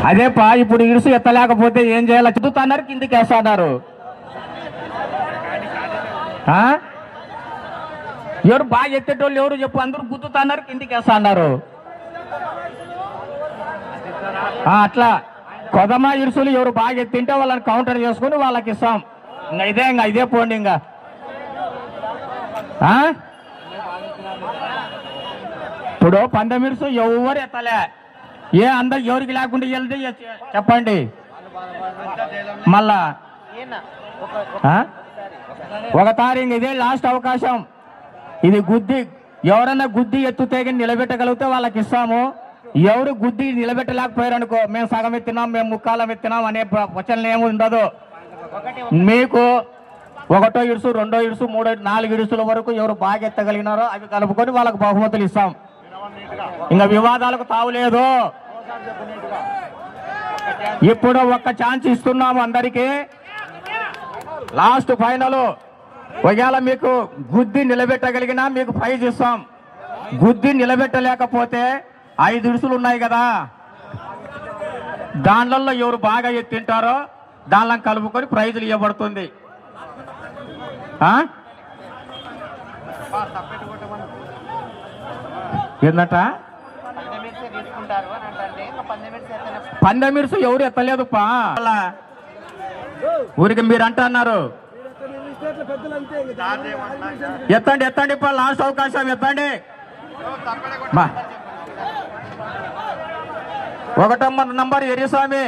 అదేపా ఇప్పుడు ఇరుసు ఎత్తలేకపోతే ఏం చేయాలి? చుట్టుతున్నారు, కిందికి వేస్తున్నారు. ఎవరు బాగా ఎత్తేటోళ్ళు ఎవరు చెప్పు? అందరూ గుద్దుతున్నారు, కిందికి వేస్తున్నారు. అట్లా కొదమా ఇరుసులు ఎవరు బాగా ఎత్తింటే వాళ్ళని కౌంటర్ చేసుకుని వాళ్ళకి ఇస్తాం. ఇంకా ఇదే పోండి. ఇంకా ఇప్పుడు పందెమిరుసు ఎవరు ఎత్తలే. అందరు ఎవరికి లేకుండా వెళ్తే చెప్పండి. మళ్ళా ఒకసారి ఇంక ఇదే లాస్ట్ అవకాశం. ఇది గుద్ది ఎవరన్నా గుద్ది ఎత్తుతే నిలబెట్టగలిగితే వాళ్ళకి ఇస్తాము. ఎవరు గుద్ది నిలబెట్టలేకపోయారు అనుకో, మేము సగం ఎత్తినాం, మేము ముక్కాలం ఎత్తినాం అనే వచనం ఏమి ఉండదు. మీకు ఒకటో ఇడుసు, రెండో ఇడుసు, మూడో, 4 ఇడుసుల వరకు ఎవరు బాగా ఎత్తగలిగినారో అవి కలుపుకొని వాళ్ళకు బహుమతులు ఇస్తాం. ఇంకా వివాదాలకు తావులేదు. ఇప్పుడు ఒక్క ఛాన్స్ ఇస్తున్నాము అందరికీ. Last final. ఒకవేళ మీకు గుద్ది నిలబెట్టగలిగినా మీకు ప్రైజ్ ఇస్తాం. గుద్ది నిలబెట్టలేకపోతే 5 ఇడుసులు ఉన్నాయి కదా, దానిలో ఎవరు బాగా ఎత్తింటారో దానిలో కలుపుకొని ప్రైజులు ఇవ్వబడుతుంది. ఏంటంట పందెమిరుసు ఎవరు ఎత్తలేదు పా. ఊరికి మీరు అంటున్నారు. ఎత్తండి ఎత్తండి పా, లాస్ట్ అవకాశం ఎత్తండి. 1వ నంబర్ ఎరిస్వామి.